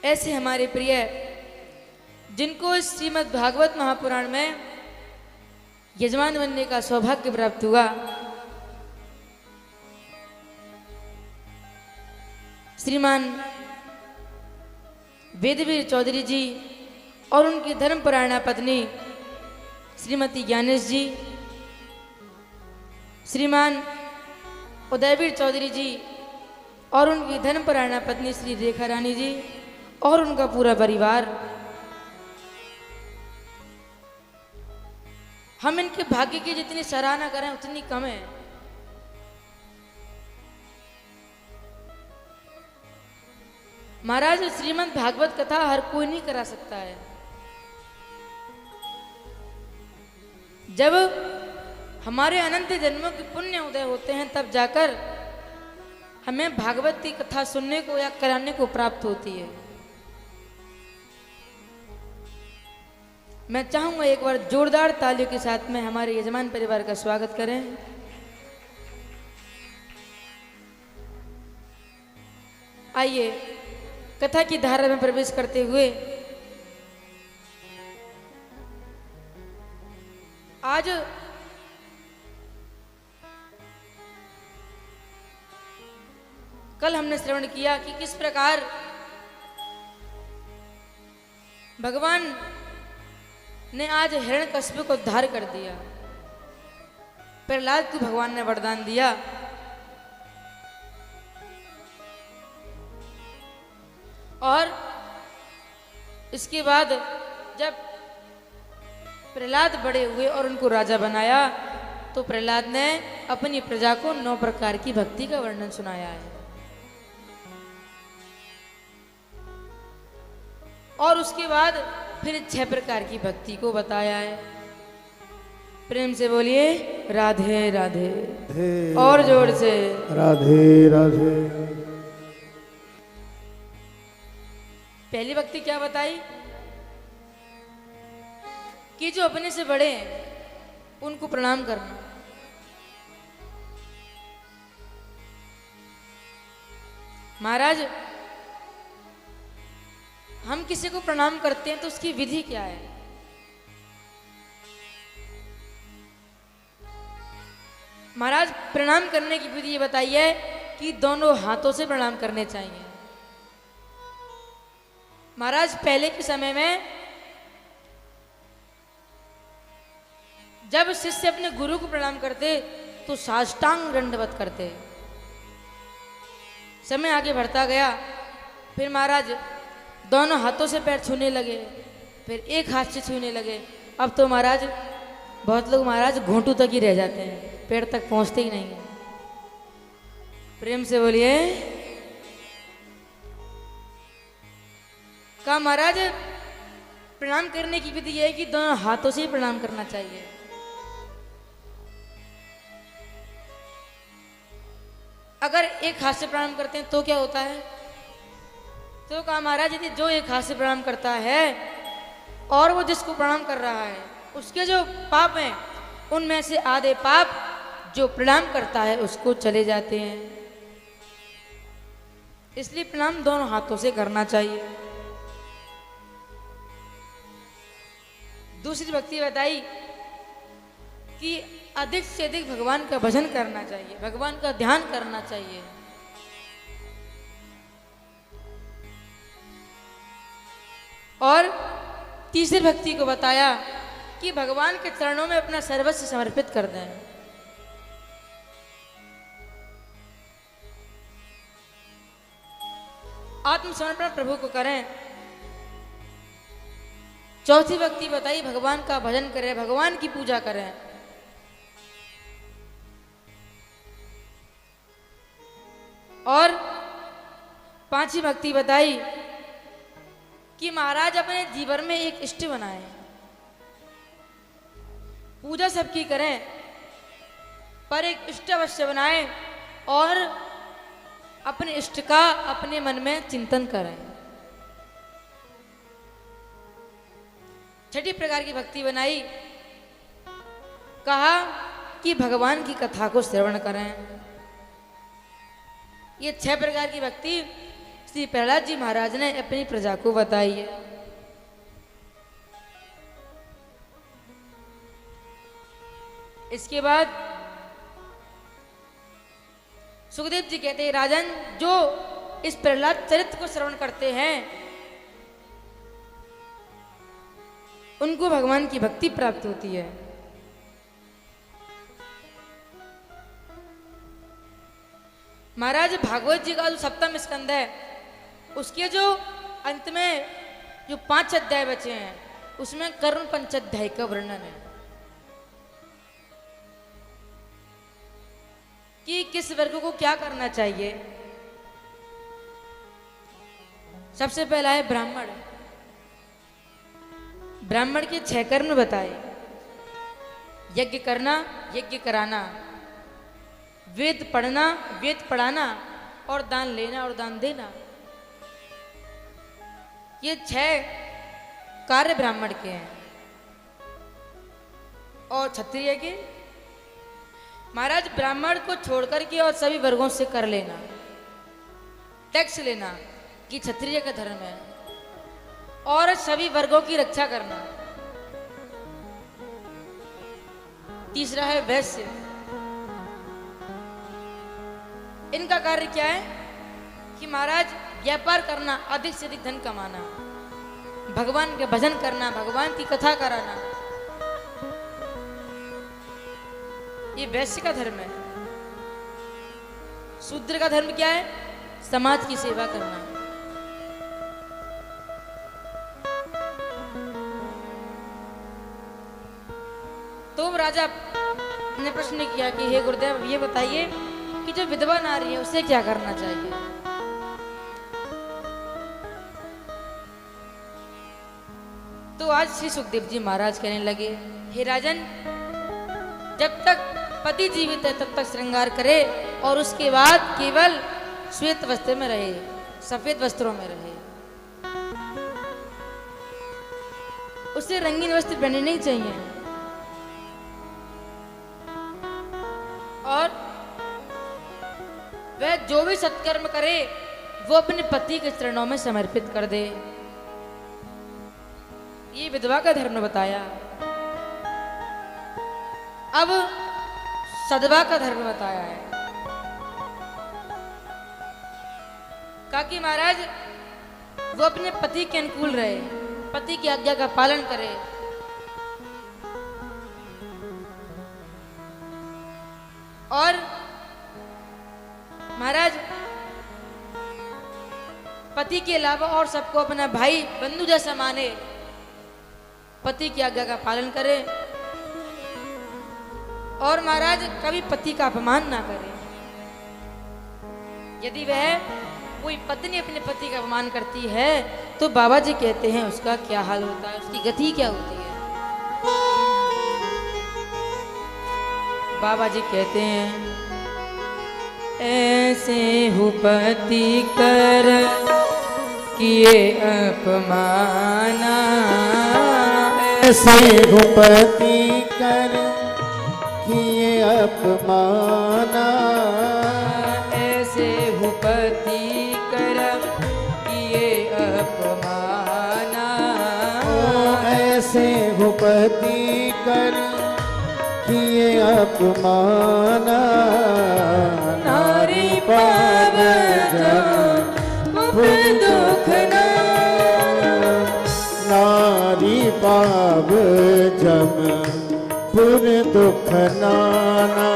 ऐसे हमारे प्रिय जिनको इस श्रीमद् भागवत महापुराण में यजमान बनने का सौभाग्य प्राप्त हुआ, श्रीमान वेदवीर चौधरी जी और उनकी धर्मपरायणा पत्नी श्रीमती ज्ञानेश जी, श्रीमान उदयवीर चौधरी जी और उनकी धर्मपरायणा पत्नी श्री रेखा रानी जी और उनका पूरा परिवार। हम इनके भाग्य की जितनी सराहना करें उतनी कम है। महाराज, श्रीमद् भागवत कथा हर कोई नहीं करा सकता है। जब हमारे अनंत जन्मों के पुण्य उदय होते हैं तब जाकर हमें भागवत की कथा सुनने को या कराने को प्राप्त होती है। मैं चाहूंगा एक बार जोरदार तालियों के साथ में हमारे यजमान परिवार का स्वागत करें। आइए कथा की धारा में प्रवेश करते हुए आज कल हमने श्रवण किया कि किस प्रकार भगवान ने आज हिरण्यकश्यप को उद्धार कर दिया। प्रहलाद को भगवान ने वरदान दिया और इसके बाद जब प्रहलाद बड़े हुए और उनको राजा बनाया तो प्रहलाद ने अपनी प्रजा को 9 प्रकार की भक्ति का वर्णन सुनाया है और उसके बाद फिर 6 प्रकार की भक्ति को बताया है। प्रेम से बोलिए राधे राधे, और जोर से राधे राधे। पहली भक्ति क्या बताई कि जो अपने से बड़े हैं उनको प्रणाम करना। महाराज, हम किसी को प्रणाम करते हैं तो उसकी विधि क्या है? महाराज, प्रणाम करने की विधि ये बताई है कि दोनों हाथों से प्रणाम करने चाहिए। महाराज, पहले के समय में जब शिष्य अपने गुरु को प्रणाम करते तो साष्टांग दंडवत करते। समय आगे बढ़ता गया, फिर महाराज दोनों हाथों से पैर छूने लगे, फिर एक हाथ से छूने लगे। अब तो महाराज बहुत लोग महाराज घोंटू तक ही रह जाते हैं, पैर तक पहुंचते ही नहीं है। प्रेम से बोलिए। कहा महाराज प्रणाम करने की विधि यह है कि दोनों हाथों से ही प्रणाम करना चाहिए। अगर एक हाथ से प्रणाम करते हैं तो क्या होता है? तो कहा महाराज यदि जो एक हाथ से प्रणाम करता है और वो जिसको प्रणाम कर रहा है उसके जो पाप हैं उनमें से आधे पाप जो प्रणाम करता है उसको चले जाते हैं। इसलिए प्रणाम दोनों हाथों से करना चाहिए। दूसरी भक्ति बताई कि अधिक से अधिक भगवान का भजन करना चाहिए, भगवान का ध्यान करना चाहिए। और तीसरी भक्ति को बताया कि भगवान के चरणों में अपना सर्वस्व समर्पित कर दें। आत्मसमर्पण प्रभु को करें। चौथी भक्ति बताई भगवान का भजन करें, भगवान की पूजा करें। और पांचवी भक्ति बताई कि महाराज अपने जीवन में एक इष्ट बनाए, पूजा सबकी करें पर एक इष्ट अवश्य बनाए और अपने इष्ट का अपने मन में चिंतन करें। छठी प्रकार की भक्ति बनाई, कहा कि भगवान की कथा को श्रवण करें। ये 6 प्रकार की भक्ति श्री प्रहलाद जी महाराज ने अपनी प्रजा को बताई है। इसके बाद सुखदेव जी कहते हैं, राजन, जो इस प्रहलाद चरित्र को श्रवण करते हैं उनको भगवान की भक्ति प्राप्त होती है। महाराज भागवत जी का जो सप्तम स्कंद है उसके जो अंत में जो 5 अध्याय बचे हैं उसमें करुण पंचाध्याय का वर्णन है कि किस वर्ग को क्या करना चाहिए। सबसे पहला है ब्राह्मण। ब्राह्मण के 6 कर्म बताए, यज्ञ करना, यज्ञ कराना, वेद पढ़ना, वेद पढ़ाना और दान लेना और दान देना। ये 6 कार्य ब्राह्मण के हैं। और क्षत्रिय के, महाराज ब्राह्मण को छोड़कर के और सभी वर्गों से कर लेना, टैक्स लेना, कि क्षत्रिय का धर्म है। और सभी वर्गों की रक्षा करना। तीसरा है वैश्य। इनका कार्य क्या है कि महाराज व्यापार करना, अधिक से अधिक धन कमाना, भगवान के भजन करना, भगवान की कथा कराना, ये वैश्य का धर्म है। शूद्र का धर्म क्या है? समाज की सेवा करना। तो राजा ने प्रश्न किया कि हे गुरुदेव, ये बताइए कि जो विधवा नारी है उसे क्या करना चाहिए। तो आज श्री सुखदेव जी महाराज कहने लगे, हे राजन, जब तक पति जीवित है तब तक श्रृंगार करे और उसके बाद केवल श्वेत वस्त्र में रहे, सफेद वस्त्रों में रहे। उसे रंगीन वस्त्र पहनने नहीं चाहिए। और वह जो भी सत्कर्म करे वो अपने पति के चरणों में समर्पित कर दे। ये विधवा का धर्म बताया। अब सदवा का धर्म बताया है। कहा कि महाराज वो अपने पति के अनुकूल रहे, पति की आज्ञा का पालन करे। और महाराज पति के अलावा और सबको अपना भाई बंधु जैसा माने, पति की आज्ञा का पालन करे। और महाराज कभी पति का अपमान ना करे। यदि वह कोई पत्नी अपने पति का अपमान करती है तो बाबा जी कहते हैं उसका क्या हाल होता है, उसकी गति क्या होती है। बाबा जी कहते हैं, ऐसे हो पति कर किए अपमाना, ऐसे हो पति कर किए अपमाना, ऐसे हो पति कर किए अपमाना, ऐसे हो पति कर किए अपमाना। नारी पाव जब दुख न, नारी पाव जब पुर दुख नाना।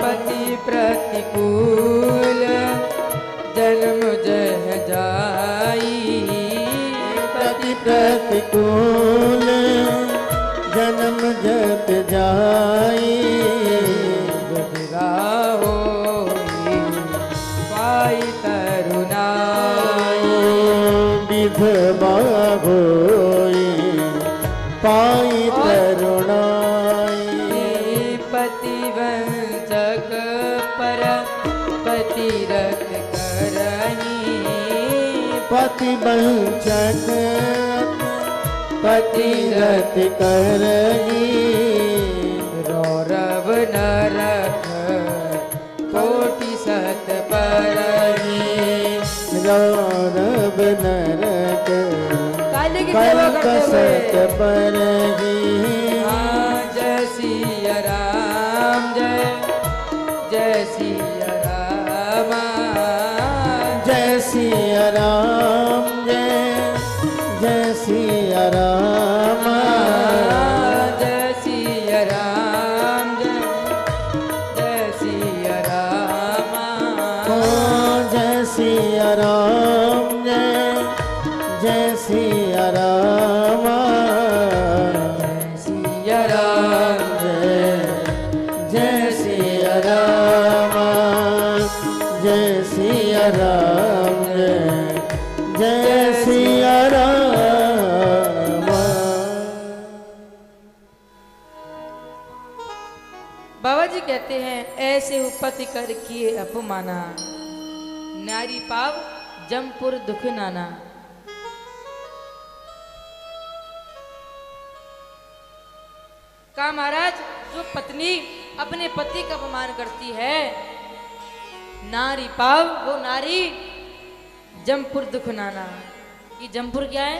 पति प्रतिकूल जन्म जह जाई, पति प्रतिकूल जन्म जत जाई। विधवा होई पाई तरुणाई, विधवा होई पाई तरुणाई। पति वंचक पर पतिरत करही, पति वंचक पतिरत करही। रौरव नरक कोटि सत परही, रौरव नरक काली की सेवा कल करते कसत हुए पर ही जय सिया राम जय सिया राम जय सिया राम जय सिया राम जय सिया राम जय सिया राम ओ जय सिया राम जय सिया राम सिया राम जय सिया राम जय सिया राम जय सिया राम। बाबा जी कहते हैं ऐसे उपति कर किए अपमाना नारी पाव जमपुर दुख नाना। कहा महाराज जो पत्नी अपने पति का अपमान करती है नारी पाव वो नारी जमपुर दुख नाना। ये जमपुर क्या है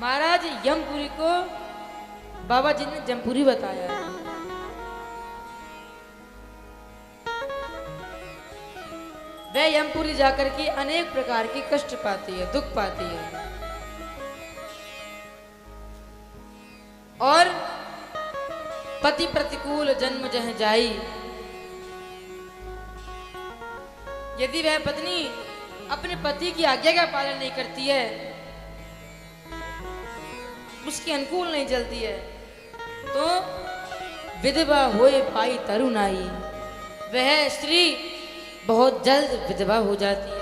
महाराज? यमपुरी को बाबा जी ने जमपुरी बताया है। वह यमपुरी जाकर के अनेक प्रकार की कष्ट पाती है, दुख पाती है और पति प्रतिकूल जन्म जह जाई। यदि वह पत्नी अपने पति की आज्ञा का पालन नहीं करती है, उसके अनुकूल नहीं चलती है, तो विधवा होए पाई तरुणाई, वह स्त्री बहुत जल्द विधवा हो जाती है।